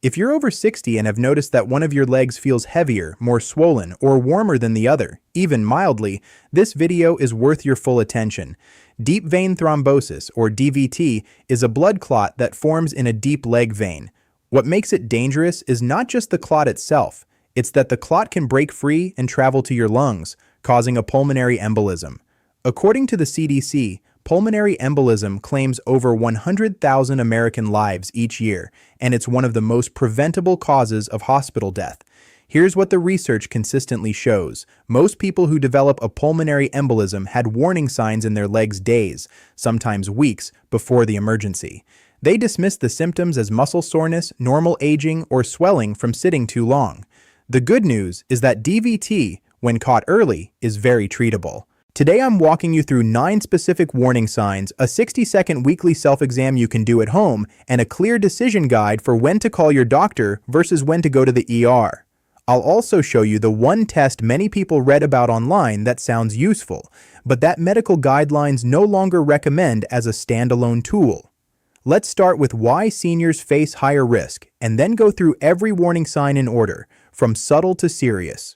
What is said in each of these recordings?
If you're over 60 and have noticed that one of your legs feels heavier, more swollen, or warmer than the other, even mildly, this video is worth your full attention. Deep vein thrombosis, or DVT, is a blood clot that forms in a deep leg vein. What makes it dangerous is not just the clot itself, it's that the clot can break free and travel to your lungs, causing a pulmonary embolism. According to the CDC, pulmonary embolism claims over 100,000 American lives each year, and it's one of the most preventable causes of hospital death. Here's what the research consistently shows. Most people who develop a pulmonary embolism had warning signs in their legs days, sometimes weeks, before the emergency. They dismissed the symptoms as muscle soreness, normal aging, or swelling from sitting too long. The good news is that DVT, when caught early, is very treatable. Today I'm walking you through 9 specific warning signs, a 60-second weekly self-exam you can do at home, and a clear decision guide for when to call your doctor versus when to go to the ER. I'll also show you the one test many people read about online that sounds useful, but that medical guidelines no longer recommend as a standalone tool. Let's start with why seniors face higher risk, and then go through every warning sign in order, from subtle to serious.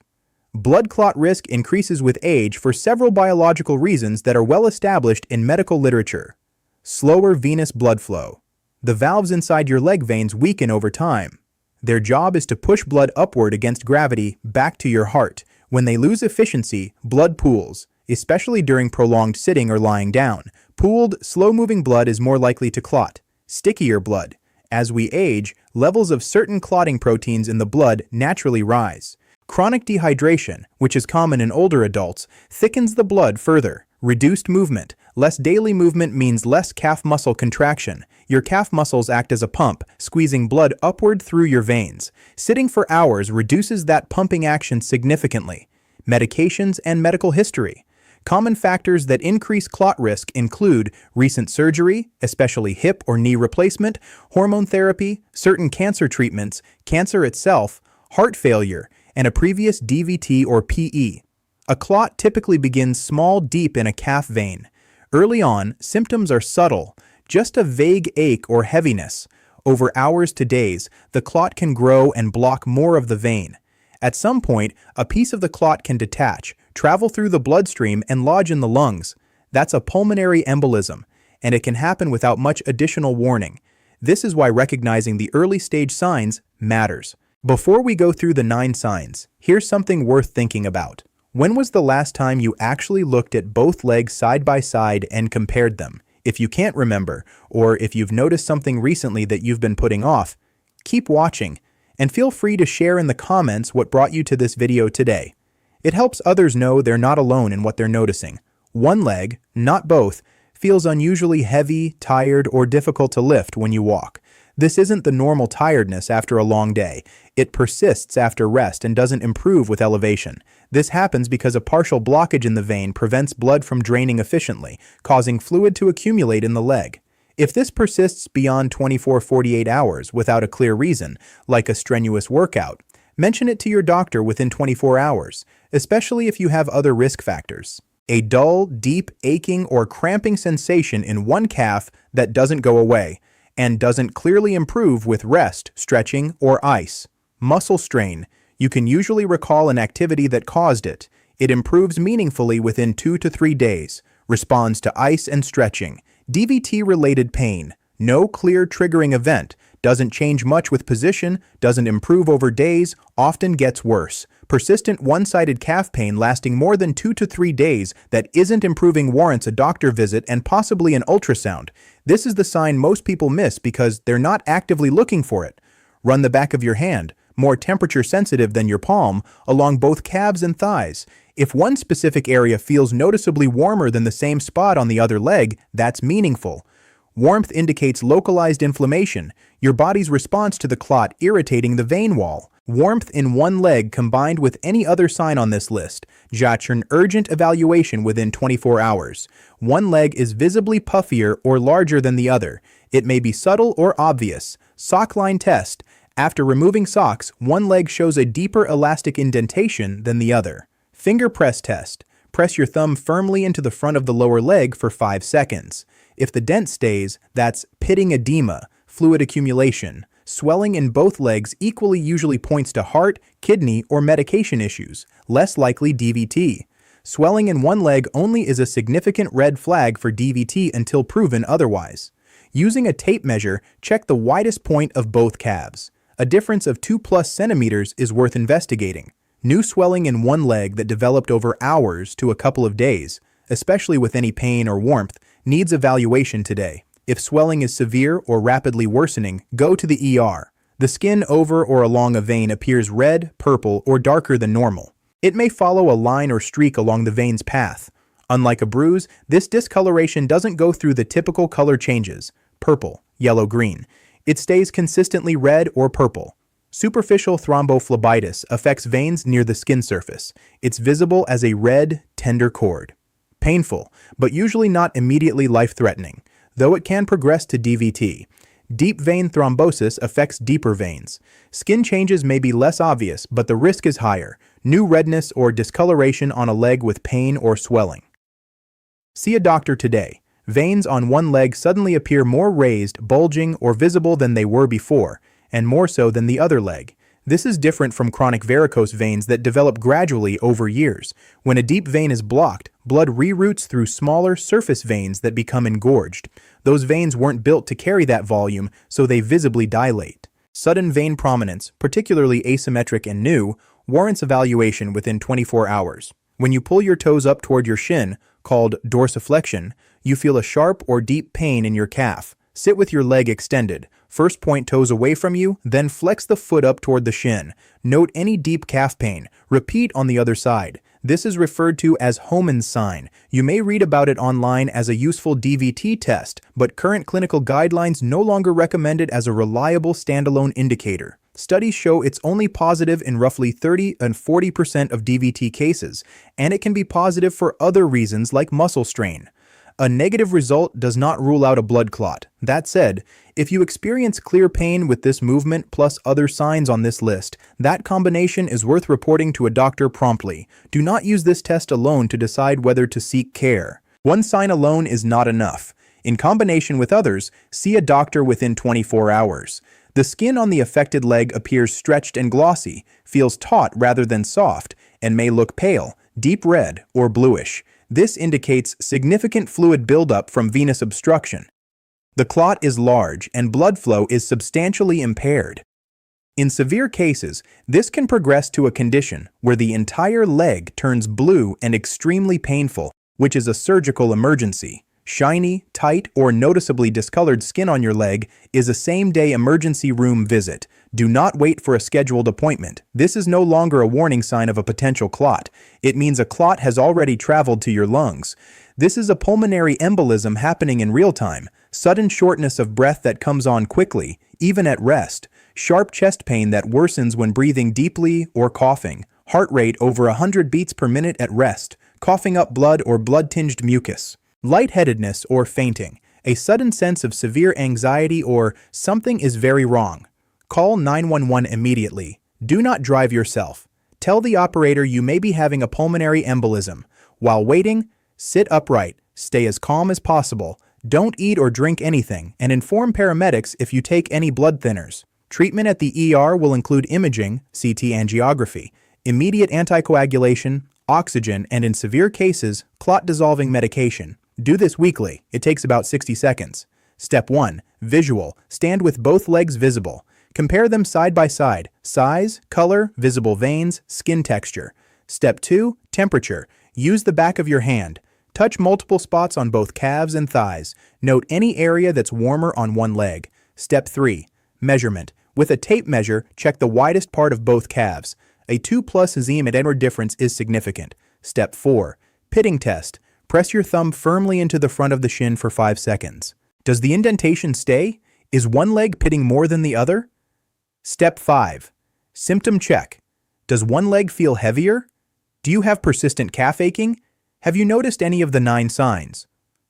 Blood clot risk increases with age for several biological reasons that are well established in medical literature. Slower venous blood flow. The valves inside your leg veins weaken over time. Their job is to push blood upward against gravity back to your heart. When they lose efficiency, blood pools, especially during prolonged sitting or lying down. Pooled, slow-moving blood is more likely to clot. Stickier blood. As we age, levels of certain clotting proteins in the blood naturally rise. Chronic dehydration, which is common in older adults, thickens the blood further. Reduced movement. Less daily movement means less calf muscle contraction. Your calf muscles act as a pump, squeezing blood upward through your veins. Sitting for hours reduces that pumping action significantly. Medications and medical history. Common factors that increase clot risk include recent surgery, especially hip or knee replacement, hormone therapy, certain cancer treatments, cancer itself, heart failure, and a previous DVT or PE. A clot typically begins small, deep in a calf vein. Early on, symptoms are subtle, just a vague ache or heaviness. Over hours to days, the clot can grow and block more of the vein. At some point, a piece of the clot can detach, travel through the bloodstream, and lodge in the lungs. That's a pulmonary embolism, and it can happen without much additional warning. This is why recognizing the early stage signs matters. Before we go through the 9 signs, here's something worth thinking about. When was the last time you actually looked at both legs side by side and compared them? If you can't remember, or if you've noticed something recently that you've been putting off, keep watching, and feel free to share in the comments what brought you to this video today. It helps others know they're not alone in what they're noticing. One leg, not both, feels unusually heavy, tired, or difficult to lift when you walk. This isn't the normal tiredness after a long day. It persists after rest and doesn't improve with elevation. This happens because a partial blockage in the vein prevents blood from draining efficiently, causing fluid to accumulate in the leg. If this persists beyond 24-48 hours without a clear reason, like a strenuous workout, mention it to your doctor within 24 hours, especially if you have other risk factors. A dull, deep, aching, or cramping sensation in one calf that doesn't go away, and doesn't clearly improve with rest, stretching, or ice. Muscle strain. You can usually recall an activity that caused it. It improves meaningfully within 2 to 3 days. Responds to ice and stretching. DVT-related pain. No clear triggering event. Doesn't change much with position, doesn't improve over days, often gets worse. Persistent one-sided calf pain lasting more than 2 to 3 days that isn't improving warrants a doctor visit and possibly an ultrasound. This is the sign most people miss because they're not actively looking for it. Run the back of your hand, more temperature sensitive than your palm, along both calves and thighs. If one specific area feels noticeably warmer than the same spot on the other leg, that's meaningful. Warmth indicates localized inflammation, your body's response to the clot irritating the vein wall. Warmth in one leg combined with any other sign on this list judge an urgent evaluation within 24 hours. One leg is visibly puffier or larger than the other. It may be subtle or obvious. Sock line test. After removing socks, one leg shows a deeper elastic indentation than the other. Finger press test. Press your thumb firmly into the front of the lower leg for 5 seconds. If the dent stays, that's pitting edema, fluid accumulation. Swelling in both legs equally usually points to heart, kidney, or medication issues, less likely DVT. Swelling in one leg only is a significant red flag for DVT until proven otherwise. Using a tape measure, check the widest point of both calves. A difference of 2+ centimeters is worth investigating. New swelling in one leg that developed over hours to a couple of days, especially with any pain or warmth, needs evaluation today. If swelling is severe or rapidly worsening, go to the ER. The skin over or along a vein appears red, purple, or darker than normal. It may follow a line or streak along the vein's path. Unlike a bruise, this discoloration doesn't go through the typical color changes, purple, yellow, green. It stays consistently red or purple. Superficial thrombophlebitis affects veins near the skin surface. It's visible as a red, tender cord. Painful, but usually not immediately life-threatening, though it can progress to DVT. Deep vein thrombosis affects deeper veins. Skin changes may be less obvious, but the risk is higher. New redness or discoloration on a leg with pain or swelling. See a doctor today. Veins on one leg suddenly appear more raised, bulging, or visible than they were before, and more so than the other leg. This is different from chronic varicose veins that develop gradually over years. When a deep vein is blocked, blood reroutes through smaller surface veins that become engorged. Those veins weren't built to carry that volume, so they visibly dilate. Sudden vein prominence, particularly asymmetric and new, warrants evaluation within 24 hours. When you pull your toes up toward your shin, called dorsiflexion, you feel a sharp or deep pain in your calf. Sit with your leg extended. First point toes away from you, then flex the foot up toward the shin. Note any deep calf pain. Repeat on the other side. This is referred to as Homan's sign. You may read about it online as a useful DVT test, but current clinical guidelines no longer recommend it as a reliable standalone indicator. Studies show it's only positive in roughly 30 and 40% of DVT cases, and it can be positive for other reasons like muscle strain. A negative result does not rule out a blood clot. That said, if you experience clear pain with this movement plus other signs on this list, that combination is worth reporting to a doctor promptly. Do not use this test alone to decide whether to seek care. One sign alone is not enough. In combination with others, see a doctor within 24 hours. The skin on the affected leg appears stretched and glossy, feels taut rather than soft, and may look pale, deep red, or bluish. This indicates significant fluid buildup from venous obstruction. The clot is large and blood flow is substantially impaired. In severe cases, this can progress to a condition where the entire leg turns blue and extremely painful, which is a surgical emergency. Shiny, tight, or noticeably discolored skin on your leg is a same-day emergency room visit. Do not wait for a scheduled appointment. This is no longer a warning sign of a potential clot. It means a clot has already traveled to your lungs. This is a pulmonary embolism happening in real time. Sudden shortness of breath that comes on quickly, even at rest. Sharp chest pain that worsens when breathing deeply or coughing. Heart rate over 100 beats per minute at rest. Coughing up blood or blood-tinged mucus. Lightheadedness or fainting. A sudden sense of severe anxiety or something is very wrong. Call 911 immediately. Do not drive yourself. Tell the operator you may be having a pulmonary embolism. While waiting, sit upright, stay as calm as possible, don't eat or drink anything, and inform paramedics if you take any blood thinners. Treatment at the ER will include imaging, CT angiography, immediate anticoagulation, oxygen, and in severe cases, clot-dissolving medication. Do this weekly. It takes about 60 seconds. Step 1. Visual. Stand with both legs visible. Compare them side by side. Size, color, visible veins, skin texture. Step 2. Temperature. Use the back of your hand. Touch multiple spots on both calves and thighs. Note any area that's warmer on one leg. Step 3. Measurement. With a tape measure, check the widest part of both calves. A 2+ cm difference is significant. Step 4. Pitting test. Press your thumb firmly into the front of the shin for 5 seconds. Does the indentation stay? Is one leg pitting more than the other? Step 5. Symptom check. Does one leg feel heavier? Do you have persistent calf aching? Have you noticed any of the 9 signs?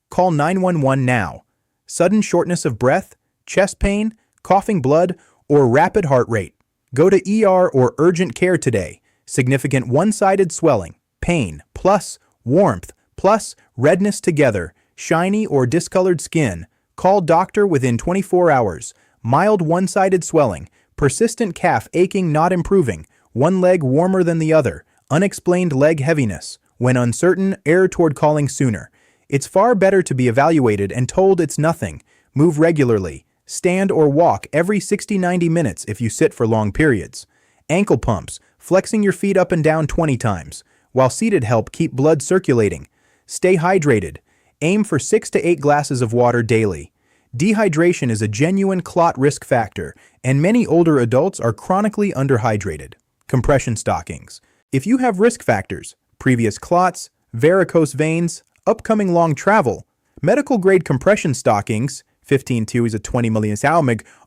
Call 911 now. Sudden shortness of breath, chest pain, coughing blood, or rapid heart rate. Go to ER or urgent care today. Significant one-sided swelling, pain, plus warmth, plus redness together, shiny or discolored skin. Call doctor within 24 hours. mild one-sided swelling, persistent calf aching not improving, one leg warmer than the other, unexplained leg heaviness. When uncertain, err toward calling sooner. It's far better to be evaluated and told it's nothing. Move regularly. Stand or walk every 60-90 minutes if you sit for long periods. Ankle pumps, flexing your feet up and down 20 times, while seated help keep blood circulating. Stay hydrated. Aim for 6 to 8 glasses of water daily. Dehydration is a genuine clot risk factor, and many older adults are chronically underhydrated. Compression stockings. If you have risk factors, previous clots, varicose veins, upcoming long travel, medical-grade compression stockings, 15-2 is a 20 millionth,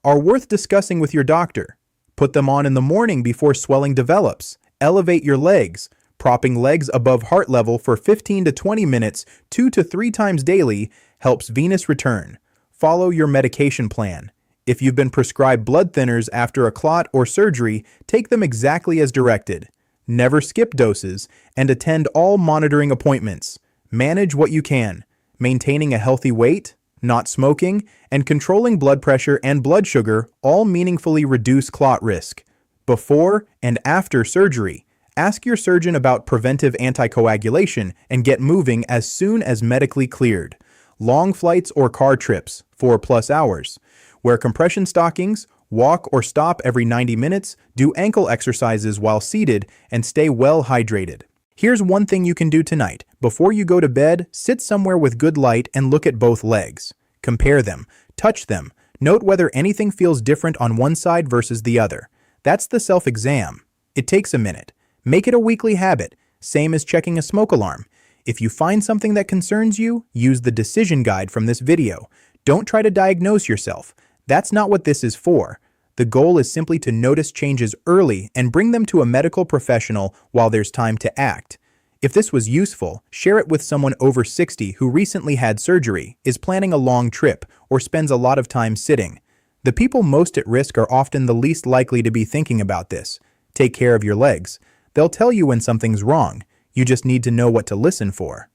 are worth discussing with your doctor. Put them on in the morning before swelling develops. Elevate your legs. Propping legs above heart level for 15 to 20 minutes, 2 to 3 times daily, helps venous return. Follow your medication plan. If you've been prescribed blood thinners after a clot or surgery, take them exactly as directed. Never skip doses, and attend all monitoring appointments. Manage what you can, maintaining a healthy weight, not smoking, and controlling blood pressure and blood sugar all meaningfully reduce clot risk. Before and after surgery, ask your surgeon about preventive anticoagulation and get moving as soon as medically cleared. Long flights or car trips, 4+ hours. Wear compression stockings, walk or stop every 90 minutes, do ankle exercises while seated, and stay well hydrated. Here's one thing you can do tonight. Before you go to bed, sit somewhere with good light and look at both legs. Compare them, touch them, note whether anything feels different on one side versus the other. That's the self-exam. It takes a minute. Make it a weekly habit, same as checking a smoke alarm. If you find something that concerns you, use the decision guide from this video. Don't try to diagnose yourself. That's not what this is for. The goal is simply to notice changes early and bring them to a medical professional while there's time to act. If this was useful, share it with someone over 60 who recently had surgery, is planning a long trip, or spends a lot of time sitting. The people most at risk are often the least likely to be thinking about this. Take care of your legs. They'll tell you when something's wrong. You just need to know what to listen for.